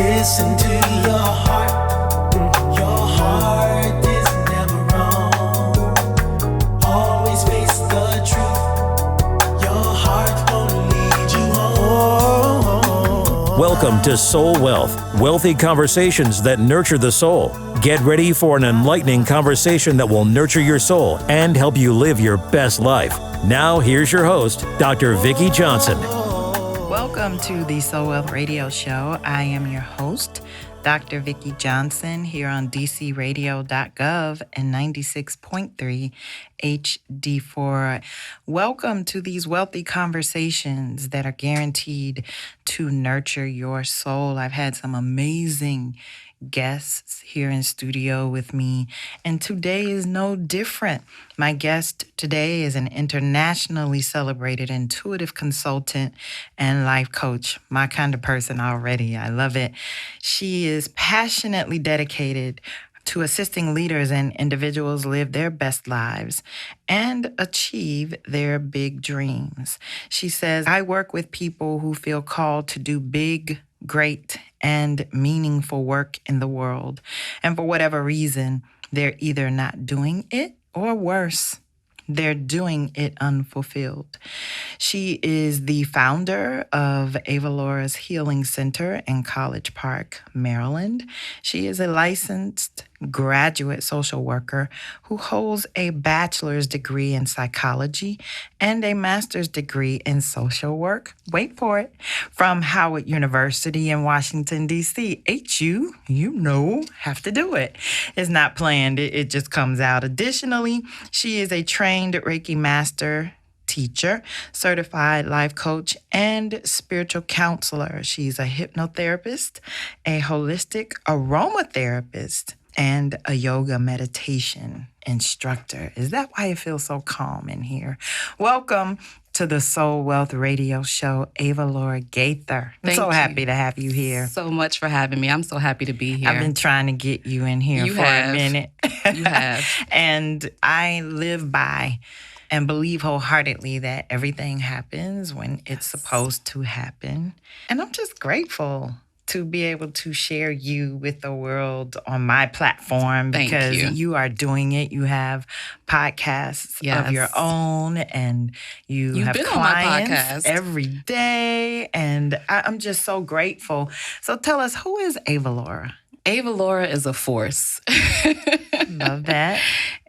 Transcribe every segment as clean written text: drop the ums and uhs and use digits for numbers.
Listen to your heart. Your heart is never wrong. Always face the truth. Your heart won't lead you home. Welcome to Soul Wealth, wealthy conversations that nurture the soul. Get ready for an enlightening conversation that will nurture your soul and help you live your best life. Now, here's your host, Dr. Vicki Johnson. Welcome to the Soul Wealth Radio Show. I am your host, Dr. Vicki Johnson, here on dcradio.gov and 96.3 HD4. Welcome to these wealthy conversations that are guaranteed to nurture your soul. I've had some amazing guests here in studio with me, and today is no different. My guest today is an internationally celebrated intuitive consultant and life coach, my kind of person already. I love it. She is passionately dedicated to assisting leaders and individuals live their best lives and achieve their big dreams. She says, I work with people who feel called to do big, great, and meaningful work in the world. And for whatever reason, they're either not doing it or worse, they're doing it unfulfilled. She is the founder of Avalaura's Healing Center in College Park, Maryland. She is a licensed graduate social worker who holds a bachelor's degree in psychology and a master's degree in social work. Wait for it. From Howard University in Washington, D.C. HU, have to do it. It's not planned. It just comes out. Additionally, she is a trained Reiki master, teacher, certified life coach, and spiritual counselor. She's a hypnotherapist, a holistic aromatherapist, and a yoga meditation instructor. Is that why it feels so calm in here? Welcome to the Soul Wealth Radio Show, Avalaura Gaither. I'm so happy to have you here. So much for having me. I'm so happy to be here. I've been trying to get you in here a minute. You have. And I live by and believe wholeheartedly that everything happens when it's supposed to happen. And I'm just grateful to be able to share you with the world on my platform because you are doing it. You have podcasts of your own, and you've have clients every day, and I'm just so grateful. So tell us, who is Avalaura? Avalaura is a force. Love that.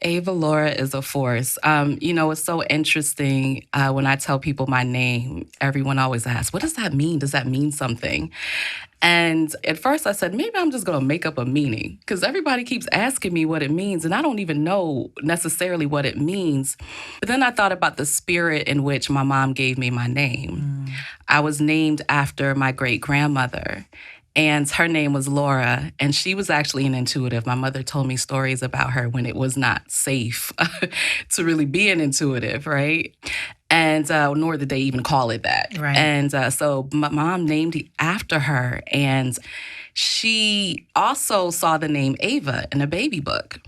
Avalaura is a force. It's so interesting when I tell people my name, everyone always asks, what does that mean? Does that mean something? And at first I said, maybe I'm just going to make up a meaning because everybody keeps asking me what it means and I don't even know necessarily what it means. But then I thought about the spirit in which my mom gave me my name. I was named after my great-grandmother. And her name was Laura, and she was actually an intuitive. My mother told me stories about her when it was not safe to really be an intuitive, right? And nor did they even call it that. Right. And so my mom named it after her, and she also saw the name Ava in a baby book.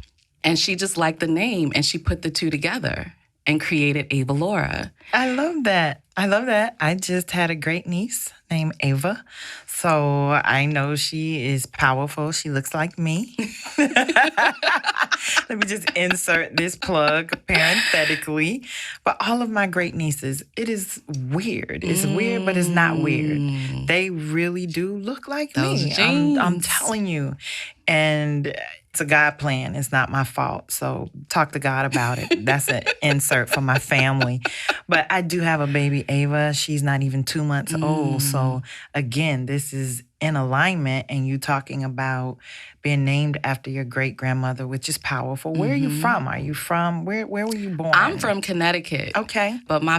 And she just liked the name, and she put the two together and created Avalaura. I love that. I just had a great niece named Ava. So I know she is powerful. She looks like me. Let me just insert this plug parenthetically. But all of my great nieces, it is weird. It's weird, but it's not weird. They really do look like me. I'm telling you. And it's a God plan. It's not my fault. So talk to God about it. That's an insert for my family. But I do have a baby, Ava. She's not even 2 months old. So again, this is in alignment, and you talking about being named after your great-grandmother, which is powerful. Where are you from? Are you from, where were you born? I'm from Connecticut. Okay. But my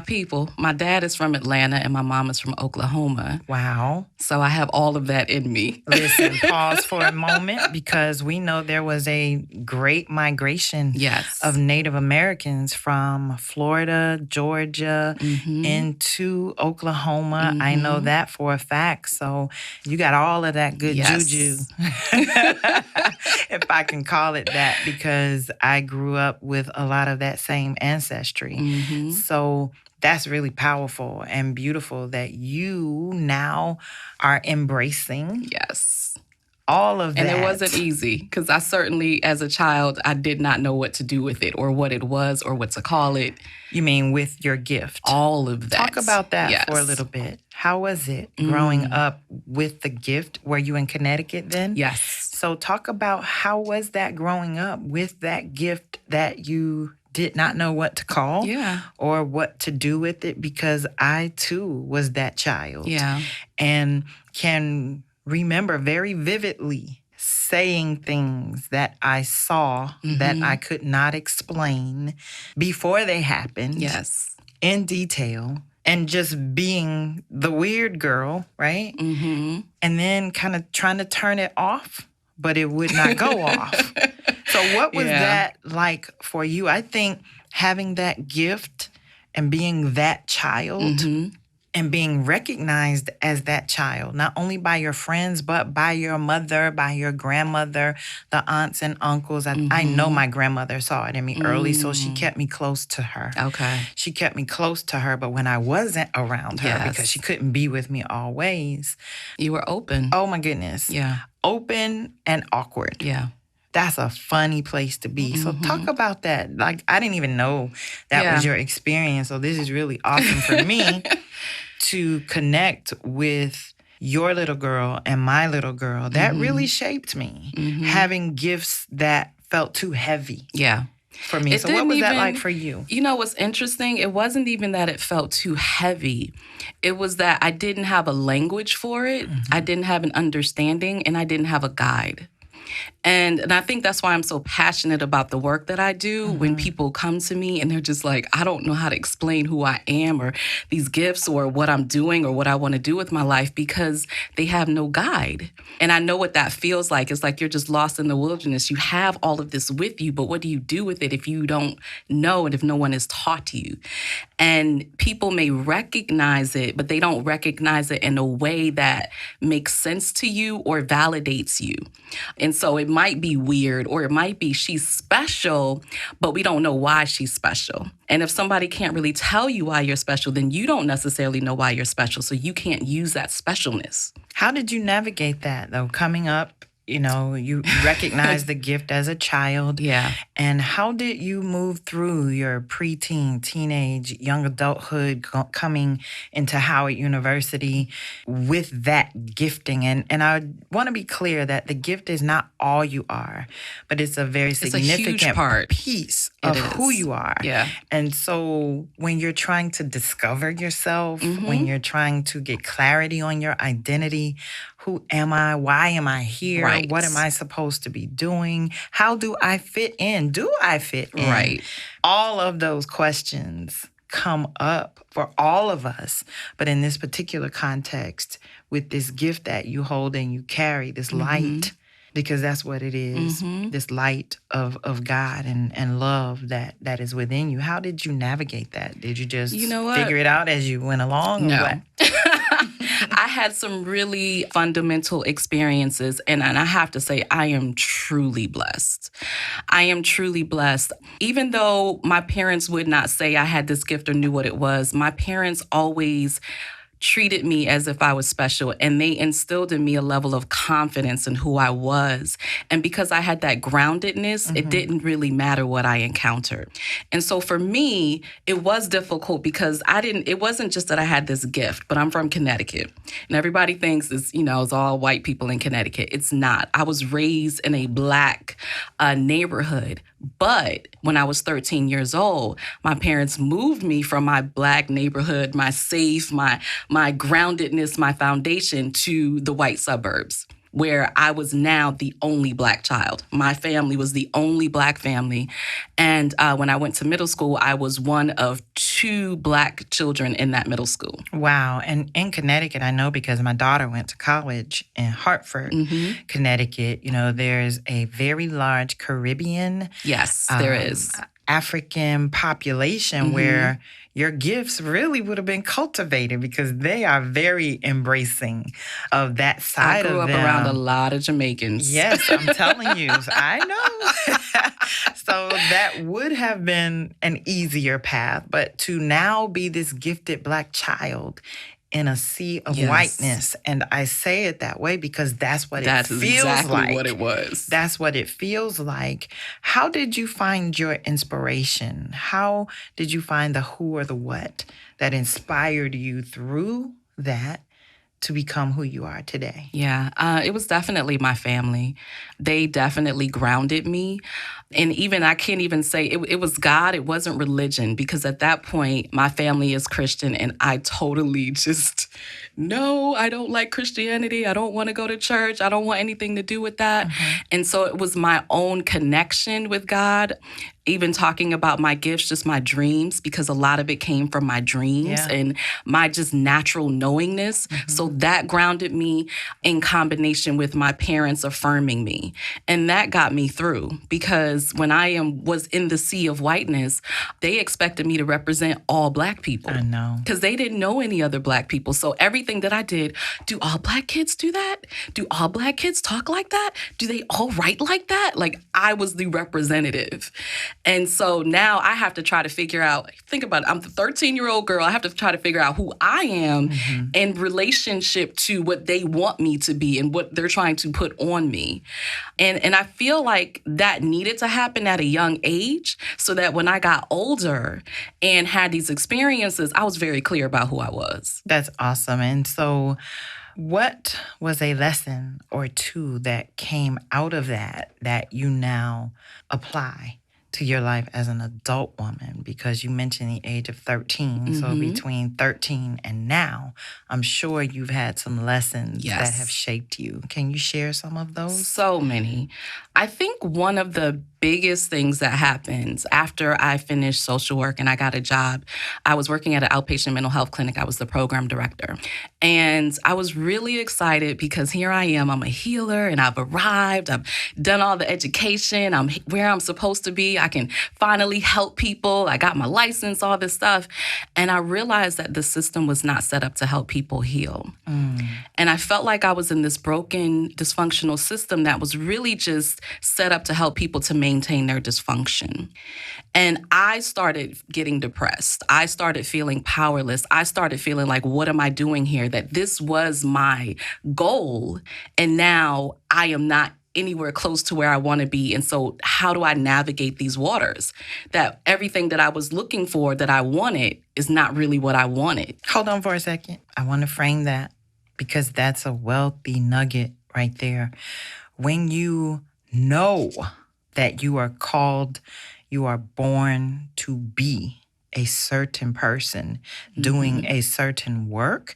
dad is from Atlanta and my mom is from Oklahoma. Wow. So I have all of that in me. Listen, pause for a moment, because we know there was a great migration of Native Americans from Florida, Georgia, into Oklahoma. I know that for a fact. So you got all of that good juju, if I can call it that, because I grew up with a lot of that same ancestry. So that's really powerful and beautiful that you now are embracing all of that. And it wasn't easy because I certainly, as a child, I did not know what to do with it or what it was or what to call it. You mean with your gift? All of that. Talk about that yes. for a little bit. How was it growing up with the gift? Were you in Connecticut then? Yes. So talk about how was that growing up with that gift that you did not know what to call or what to do with it, because I too was that child. Yeah. And can remember very vividly saying things that I saw that I could not explain before they happened. Yes. In detail. And just being the weird girl, right? Mm-hmm. And then kind of trying to turn it off, but it would not go off. So what was that like for you? I think having that gift and being that child and being recognized as that child, not only by your friends, but by your mother, by your grandmother, the aunts and uncles. I know my grandmother saw it in me early, so she kept me close to her. Okay. She kept me close to her, but when I wasn't around her, because she couldn't be with me always. You were open. Oh, my goodness. Yeah. Open and awkward. Yeah. That's a funny place to be. So talk about that. Like, I didn't even know that was your experience. So this is really awesome for me to connect with your little girl and my little girl. That really shaped me. Having gifts that felt too heavy. Yeah. For me. So what was that like for you? You know what's interesting? It wasn't even that it felt too heavy. It was that I didn't have a language for it. I didn't have an understanding, and I didn't have a guide. And I think that's why I'm so passionate about the work that I do. When people come to me and they're just like, I don't know how to explain who I am or these gifts or what I'm doing or what I want to do with my life, because they have no guide. And I know what that feels like. It's like you're just lost in the wilderness. You have all of this with you, but what do you do with it if you don't know and if no one has taught you? And people may recognize it, but they don't recognize it in a way that makes sense to you or validates you. And so it might be weird, or it might be she's special, but we don't know why she's special. And if somebody can't really tell you why you're special, then you don't necessarily know why you're special. So you can't use that specialness. How did you navigate that, though, coming up? You know, you recognized the gift as a child. Yeah. And how did you move through your preteen, teenage, young adulthood, coming into Howard University with that gifting? And I want to be clear that the gift is not all you are, but it's a very significant piece of who you are. Yeah. And so when you're trying to discover yourself, when you're trying to get clarity on your identity, who am I? Why am I here? Right. What am I supposed to be doing? How do I fit in? Do I fit in? Right. All of those questions come up for all of us. But in this particular context, with this gift that you hold and you carry, this light, because that's what it is, this light of God and love that is within you. How did you navigate that? Did you just figure it out as you went along? No. Or what? I had some really fundamental experiences, and I have to say, I am truly blessed. I am truly blessed. Even though my parents would not say I had this gift or knew what it was, my parents always treated me as if I was special, and they instilled in me a level of confidence in who I was. And because I had that groundedness, it didn't really matter what I encountered. And so for me, it was difficult because it wasn't just that I had this gift, but I'm from Connecticut. And everybody thinks it's all white people in Connecticut. It's not. I was raised in a Black neighborhood. But when I was 13 years old, my parents moved me from my Black neighborhood, my safe, my groundedness, my foundation, to the white suburbs, where I was now the only Black child. My family was the only Black family. And when I went to middle school, I was one of 2 Black children in that middle school. Wow. And in Connecticut, I know because my daughter went to college in Hartford, Connecticut. There's a very large Caribbean. Yes, there is. African population where your gifts really would have been cultivated because they are very embracing of that side of them. I grew up around a lot of Jamaicans. Yes, I'm telling you. I know. So that would have been an easier path. But to now be this gifted Black child in a sea of Yes. whiteness. And I say it that way because that's what That it is feels exactly like. what it was. That's what it feels like. How did you find your inspiration? How did you find the who or the what that inspired you through that to become who you are today? Yeah, it was definitely my family. They definitely grounded me. And even I can't even say it was God. It wasn't religion, because at that point, my family is Christian and I totally just, no, I don't like Christianity. I don't want to go to church. I don't want anything to do with that. And so it was my own connection with God, even talking about my gifts, just my dreams, because a lot of it came from my dreams and my just natural knowingness. So that grounded me in combination with my parents affirming me. And that got me through, because when I was in the sea of whiteness, they expected me to represent all Black people. I know. Because they didn't know any other Black people. So everything that I did, do all Black kids do that? Do all Black kids talk like that? Do they all write like that? Like, I was the representative. And so now I have to try to figure out, think about it, I'm the 13-year-old girl. I have to try to figure out who I am in relationship to what they want me to be and what they're trying to put on me. And I feel like that needed to happen at a young age, so that when I got older and had these experiences, I was very clear about who I was. That's awesome. And so what was a lesson or two that came out of that you now apply to your life as an adult woman? Because you mentioned the age of 13. So between 13 and now, I'm sure you've had some lessons that have shaped you. Can you share some of those? So many. I think one of the biggest things that happened after I finished social work and I got a job, I was working at an outpatient mental health clinic. I was the program director. And I was really excited because here I am. I'm a healer and I've arrived. I've done all the education. I'm where I'm supposed to be. I can finally help people. I got my license, all this stuff. And I realized that the system was not set up to help people heal. And I felt like I was in this broken, dysfunctional system that was really just set up to help people to maintain their dysfunction. And I started getting depressed. I started feeling powerless. I started feeling like, what am I doing here? That this was my goal. And now I am not anywhere close to where I want to be. And so how do I navigate these waters? That everything that I was looking for, that I wanted, is not really what I wanted. Hold on for a second. I want to frame that, because that's a wealthy nugget right there. When you know that you are called, you are born to be a certain person doing a certain work,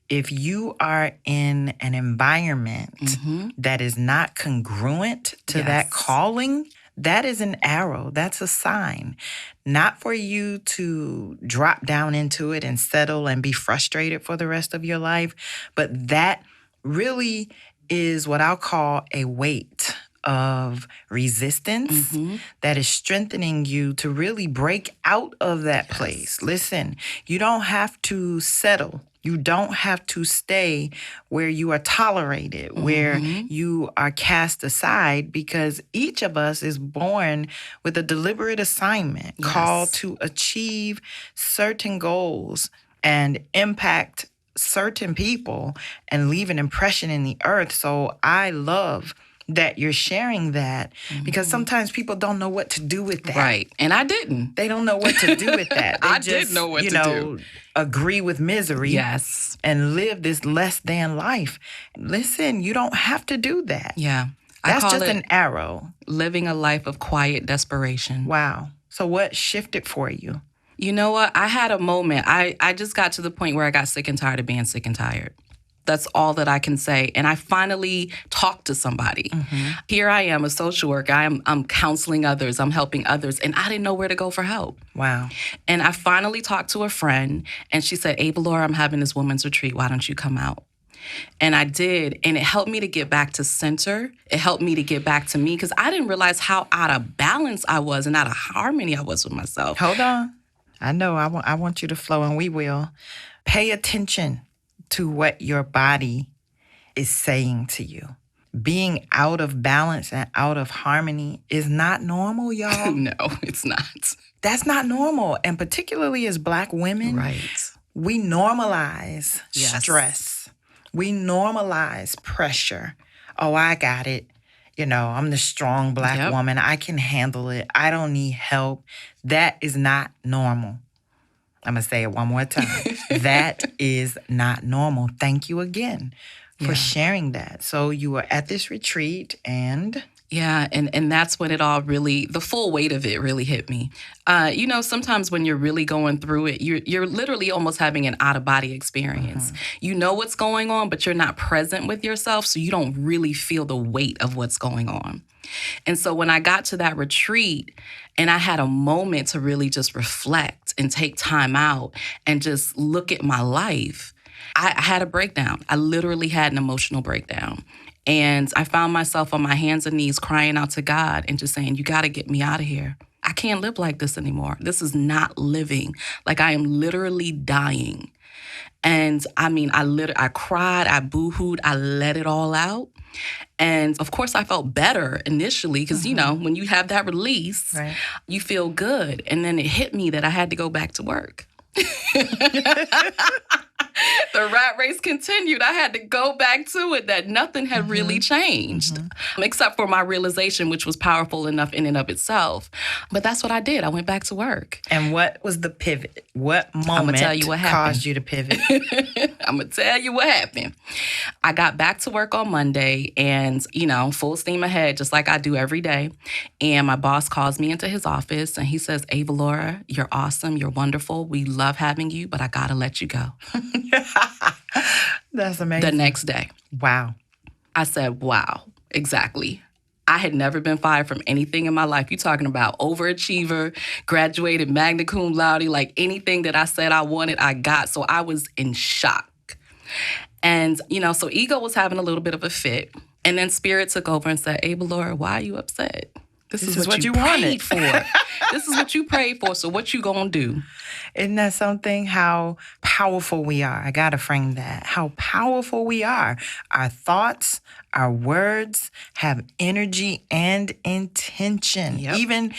if you are in an environment that is not congruent to that calling, that is an arrow. That's a sign. Not for you to drop down into it and settle and be frustrated for the rest of your life, but that really is what I'll call a weight of resistance that is strengthening you to really break out of that place. Listen, you don't have to settle. You don't have to stay where you are tolerated, where you are cast aside, because each of us is born with a deliberate assignment called to achieve certain goals and impact certain people and leave an impression in the earth. So I love that you're sharing that, because sometimes people don't know what to do with that. Right. And I didn't. They don't know what to do with that. They I just, didn't know what to do. Agree with misery. Yes. And live this less than life. Listen, you don't have to do that. Yeah. That's I call just it an arrow. living a life of quiet desperation. Wow. So what shifted for you? You know what? I had a moment. I just got to the point where I got sick and tired of being sick and tired. That's all that I can say. And I finally talked to somebody. Here I am, a social worker. I'm counseling others. I'm helping others. And I didn't know where to go for help. Wow. And I finally talked to a friend, and she said, Avalor, I'm having this women's retreat. Why don't you come out? And I did. And it helped me to get back to center. It helped me to get back to me, because I didn't realize how out of balance I was and out of harmony I was with myself. Hold on. I know. I want you to flow, and we will. Pay attention to what your body is saying to you. Being out of balance and out of harmony is not normal, y'all. No, it's not. That's not normal. And particularly as Black women, Right. we normalize Yes. stress. We normalize pressure. Oh, I got it. I'm the strong Black Yep. woman. I can handle it. I don't need help. That is not normal. I'm going to say it one more time. That is not normal. Thank you again for sharing that. So you were at this retreat and... Yeah, and that's when it all really, the full weight of it really hit me. Sometimes when you're really going through it, you're literally almost having an out-of-body experience. You know what's going on, but you're not present with yourself, so you don't really feel the weight of what's going on. And so when I got to that retreat and I had a moment to really just reflect and take time out and just look at my life, I had a breakdown. I literally had an emotional breakdown. And I found myself on my hands and knees crying out to God and just saying, you got to get me out of here. I can't live like this anymore. This is not living. Like I am literally dying. And I mean, I cried, I boo-hooed, I let it all out. And of course, I felt better initially because, when you have that release, right, you feel good. And then it hit me that I had to go back to work. The rat race continued. I had to go back to it, that nothing had really changed, except for my realization, which was powerful enough in and of itself. But that's what I did. I went back to work. And what was the pivot? What moment tell you what caused you to pivot? I'm going to tell you what happened. I got back to work on Monday and, full steam ahead, just like I do every day. And my boss calls me into his office and he says, Avalaura, you're awesome. You're wonderful. We love having you, but I got to let you go. That's amazing. The next day. Wow. I said, wow, exactly. I had never been fired from anything in my life. You're talking about overachiever, graduated magna cum laude, like anything that I said I wanted, I got. So I was in shock. And, so ego was having a little bit of a fit. And then spirit took over and said, Avalaura, why are you upset? This is what you prayed for. This is what you prayed for. So what you gonna do? Isn't that something? How powerful we are. I gotta frame that. How powerful we are. Our thoughts, our words have energy and intention. Yep. Even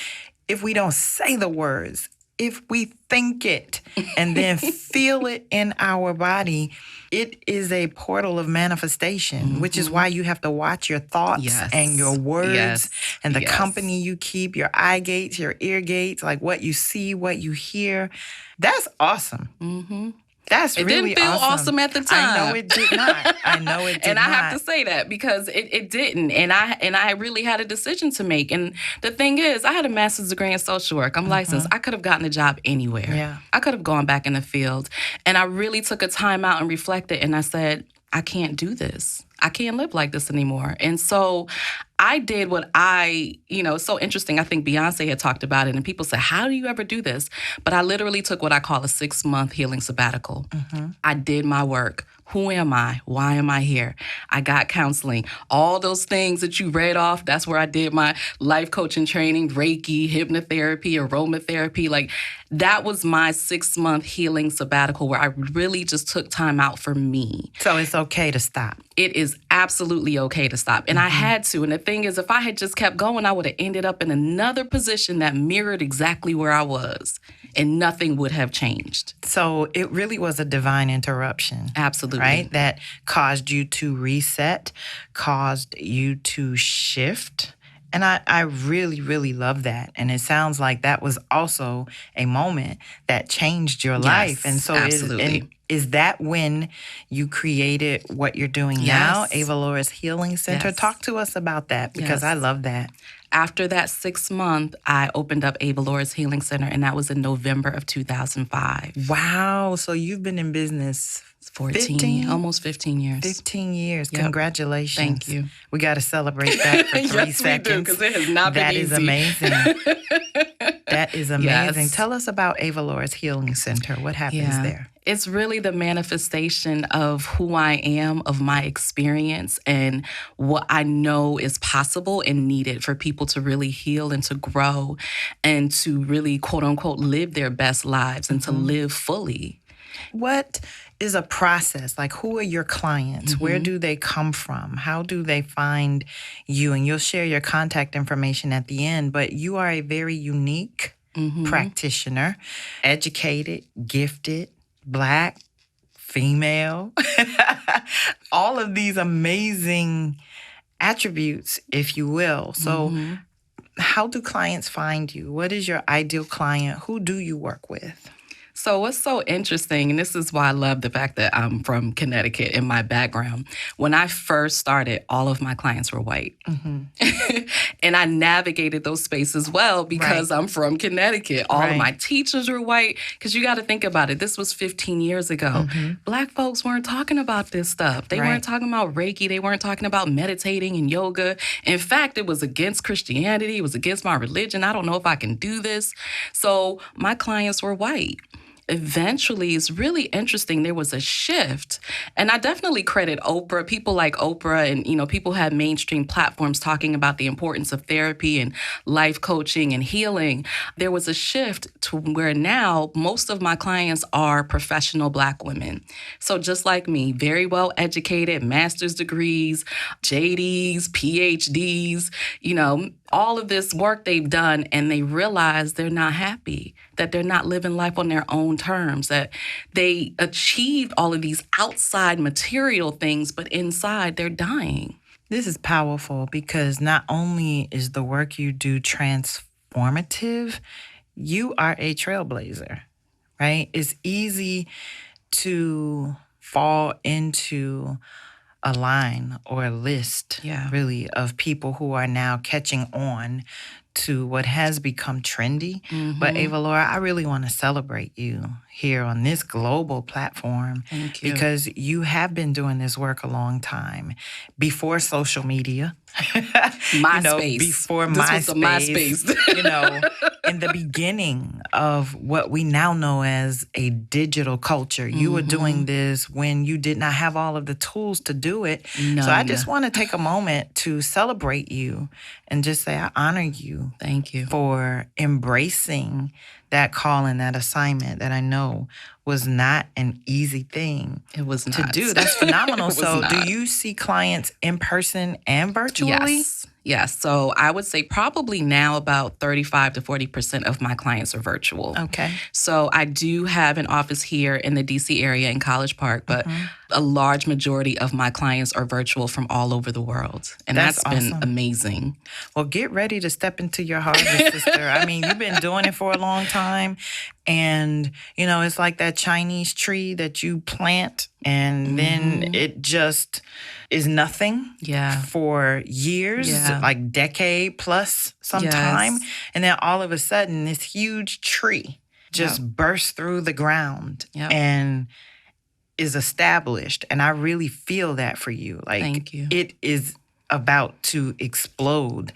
if we don't say the words, if we think it and then feel it in our body, it is a portal of manifestation, which is why you have to watch your thoughts and your words and the company you keep, your eye gates, your ear gates, like what you see, what you hear. That's awesome. Mm-hmm. That's really awesome. It didn't feel awesome at the time. I know it did not. And I have to say that because it didn't. And I really had a decision to make. And the thing is, I had a master's degree in social work. I'm licensed. I could have gotten a job anywhere. Yeah. I could have gone back in the field. And I really took a time out and reflected. And I said, I can't do this. I can't live like this anymore. And so I did what it's so interesting. I think Beyonce had talked about it and people said, how do you ever do this? But I literally took what I call a 6-month healing sabbatical. I did my work. Who am I? Why am I here? I got counseling. All those things that you read off, that's where I did my life coaching training, Reiki, hypnotherapy, aromatherapy. Like that was my 6-month healing sabbatical where I really just took time out for me. So it's okay to stop. It is absolutely okay to stop. And I had to. And the thing is, if I had just kept going, I would have ended up in another position that mirrored exactly where I was. And nothing would have changed. So it really was a divine interruption. Absolutely. Right? That caused you to reset, caused you to shift. And I really, really love that. And it sounds like that was also a moment that changed your life. And so absolutely. Is that when you created what you're doing now, Avalora's Healing Center? Yes. Talk to us about that because I love that. After that 6 month, I opened up Avalora's Healing Center, and that was in November of 2005. Wow. So you've been in business almost 15 years. 15 years. Yep. Congratulations. Thank you. We got to celebrate that for 3 yes, seconds. we do, because it has not been easy. That is amazing. That is amazing. Yes. Tell us about Avalora's Healing Center. What happens there? It's really the manifestation of who I am, of my experience, and what I know is possible and needed for people to really heal and to grow and to really, quote unquote, live their best lives and to live fully. What is a process? Like, who are your clients? Where do they come from? How do they find you? And you'll share your contact information at the end, but you are a very unique practitioner, educated, gifted, Black, female, all of these amazing attributes, if you will. So how do clients find you? What is your ideal client? Who do you work with? So what's so interesting, and this is why I love the fact that I'm from Connecticut in my background. When I first started, all of my clients were white. And I navigated those spaces well because I'm from Connecticut. All of my teachers were white. Because you got to think about it. This was 15 years ago. Black folks weren't talking about this stuff. They weren't talking about Reiki. They weren't talking about meditating and yoga. In fact, it was against Christianity. It was against my religion. I don't know if I can do this. So my clients were white. Eventually, it's really interesting. There was a shift. And I definitely credit Oprah, people like Oprah, and, you know, people have mainstream platforms talking about the importance of therapy and life coaching and healing. There was a shift to where now most of my clients are professional Black women. So just like me, very well educated, master's degrees, JDs, PhDs, you know, all of this work they've done, and they realize they're not happy, that they're not living life on their own terms, that they achieved all of these outside material things, but inside they're dying. This is powerful because not only is the work you do transformative, you are a trailblazer, right? It's easy to fall into a line or a list, really, of people who are now catching on to what has become trendy. But Avalaura, I really want to celebrate you here on this global platform. Thank you. Because you have been doing this work a long time. Before social media. MySpace. Before this MySpace. Was the MySpace. In the beginning of what we now know as a digital culture. You were doing this when you did not have all of the tools to do it. So I just want to take a moment to celebrate you and just say I honor you. Thank you. For embracing that call and that assignment that I know was not an easy thing to do. That's phenomenal. So do you see clients in person and virtually? Yes. So I would say probably now about 35 to 40% of my clients are virtual. Okay. So I do have an office here in the DC area in College Park, but a large majority of my clients are virtual from all over the world. And that's been amazing. Well, get ready to step into your harvest, sister. I mean, you've been doing it for a long time. And, you know, it's like that Chinese tree that you plant and then it just is nothing for years, like decade plus sometime. And then all of a sudden, this huge tree just bursts through the ground and is established. And I really feel that for you. Like, thank you. It is about to explode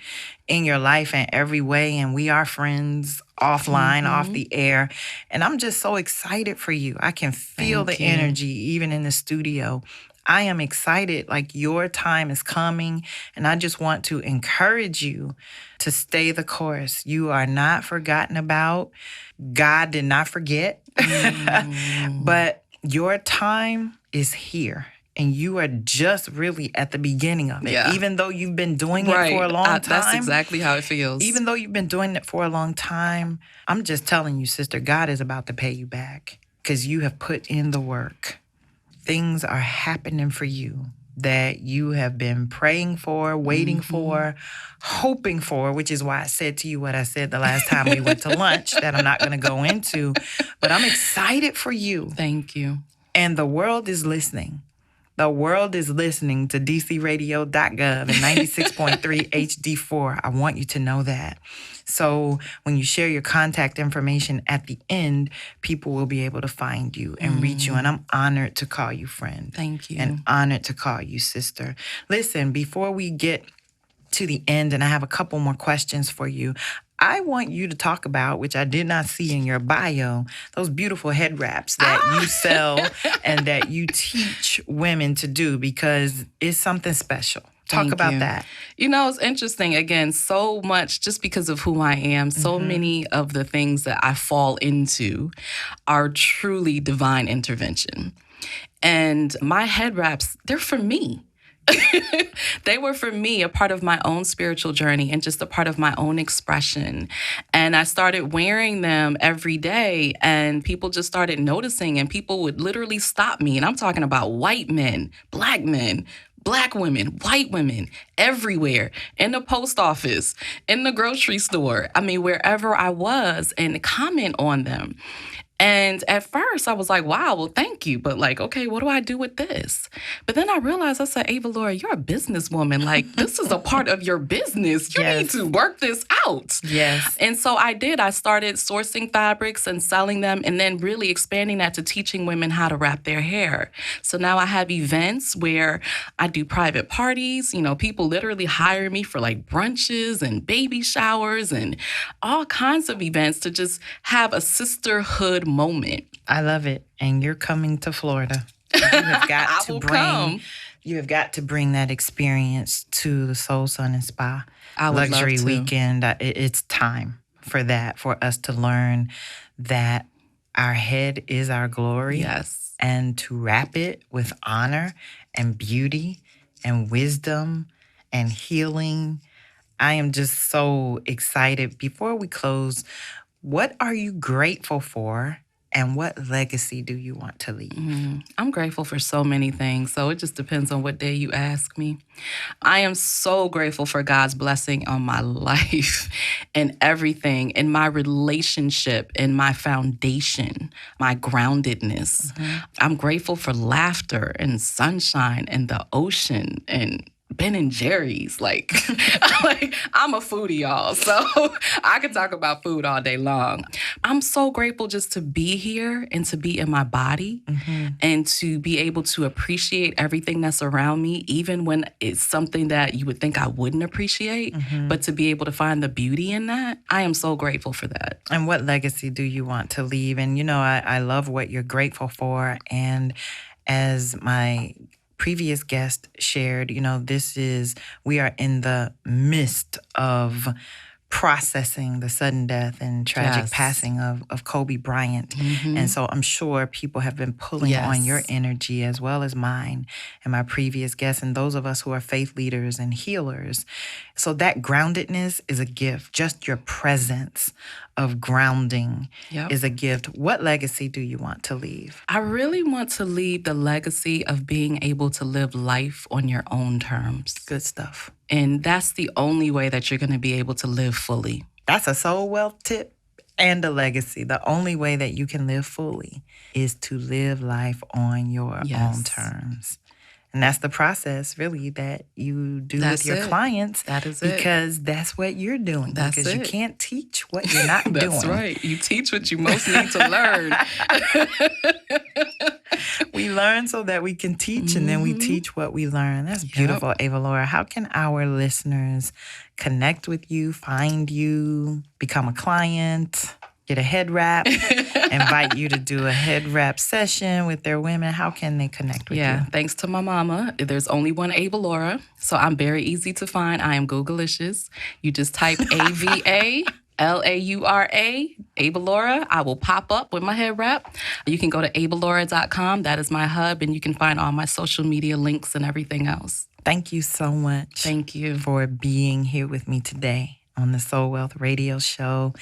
in your life in every way. And we are friends offline, off the air. And I'm just so excited for you. I can feel the energy even in the studio. I am excited, like your time is coming. And I just want to encourage you to stay the course. You are not forgotten about. God did not forget. But your time is here. And you are just really at the beginning of it. Even though you've been doing it for a long time. That's exactly how it feels. Even though you've been doing it for a long time, I'm just telling you, sister, God is about to pay you back because you have put in the work. Things are happening for you that you have been praying for, waiting for, hoping for, which is why I said to you what I said the last time we went to lunch that I'm not going to go into. But I'm excited for you. Thank you. And the world is listening. The world is listening to dcradio.gov and 96.3 HD4. I want you to know that. So when you share your contact information at the end, people will be able to find you and reach you. And I'm honored to call you friend. Thank you. And honored to call you sister. Listen, before we get to the end, and I have a couple more questions for you, I want you to talk about, which I did not see in your bio, those beautiful head wraps that you sell and that you teach women to do because it's something special. Talk about that. You know, it's interesting. Again, so much just because of who I am, so many of the things that I fall into are truly divine intervention. And my head wraps, they're for me. They were, for me, a part of my own spiritual journey and just a part of my own expression. And I started wearing them every day, and people just started noticing, and people would literally stop me. And I'm talking about white men, black women, white women, everywhere, in the post office, in the grocery store. I mean, wherever I was, and comment on them. And at first I was like, wow, well, thank you. But like, okay, what do I do with this? But then I realized, I said, Avalaura, you're a businesswoman. Like, this is a part of your business. You need to work this out. Yes. And so I did. I started sourcing fabrics and selling them, and then really expanding that to teaching women how to wrap their hair. So now I have events where I do private parties. You know, people literally hire me for like brunches and baby showers and all kinds of events to just have a sisterhood moment. I love it. And you're coming to Florida. You have got You have got to bring that experience to the Soul, Sun, and Spa Luxury Weekend. It's time for that, for us to learn that our head is our glory. Yes. And to wrap it with honor and beauty and wisdom and healing. I am just so excited. Before we close, what are you grateful for, and what legacy do you want to leave? I'm grateful for so many things, so it just depends on what day you ask me. I am so grateful for God's blessing on my life and everything, in my relationship, in my foundation, my groundedness. I'm grateful for laughter and sunshine and the ocean and Ben and Jerry's. Like I'm a foodie, y'all. So I could talk about food all day long. I'm so grateful just to be here and to be in my body and to be able to appreciate everything that's around me, even when it's something that you would think I wouldn't appreciate, but to be able to find the beauty in that. I am so grateful for that. And what legacy do you want to leave? And, you know, I love what you're grateful for. And as my previous guest shared, you know, we are in the midst of processing the sudden death and tragic passing of Kobe Bryant. And so I'm sure people have been pulling on your energy as well as mine and my previous guests and those of us who are faith leaders and healers. So that groundedness is a gift. Just your presence of grounding is a gift. What legacy do you want to leave? I really want to leave the legacy of being able to live life on your own terms. Good stuff. And that's the only way that you're going to be able to live fully. That's a soul wealth tip and a legacy. The only way that you can live fully is to live life on your own terms. And that's the process, really, that you do with your clients. That is it. Because that's what you're doing. Because you can't teach what you're not doing. That's right. You teach what you most need to learn. We learn so that we can teach, and then we teach what we learn. That's beautiful, Avalaura. How can our listeners connect with you, find you, become a client, get a head wrap, invite you to do a head wrap session with their women? How can they connect with you? Yeah, thanks to my mama. There's only one Avalaura, so I'm very easy to find. I am Googleicious. You just type AVALAURA, Avalaura. I will pop up with my head wrap. You can go to avalaura.com. That is my hub, and you can find all my social media links and everything else. Thank you so much. Thank you for being here with me today on the Soul Wealth Radio Show.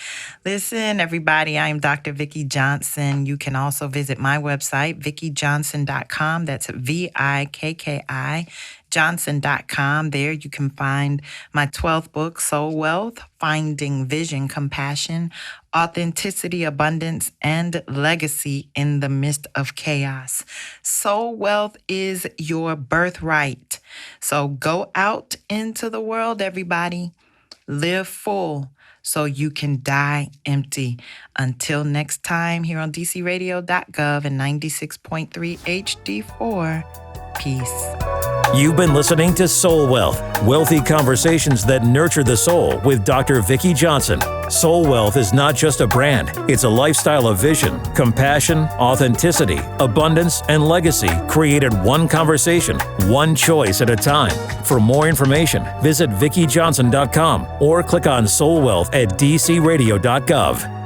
Listen, everybody, I am Dr. Vicki Johnson. You can also visit my website, VickiJohnson.com. That's VIKKI Johnson.com. There you can find my 12th book, Soul Wealth, Finding Vision, Compassion, Authenticity, Abundance, and Legacy in the Midst of Chaos. Soul Wealth is your birthright. So go out into the world, everybody. Live full so you can die empty. Until next time, here on dcradio.gov and 96.3 HD4. Peace. You've been listening to Soul Wealth, wealthy conversations that nurture the soul with Dr. Vicki Johnson. Soul Wealth is not just a brand, it's a lifestyle of vision, compassion, authenticity, abundance, and legacy created one conversation, one choice at a time. For more information, visit VickiJohnson.com or click on Soul Wealth at dcradio.gov.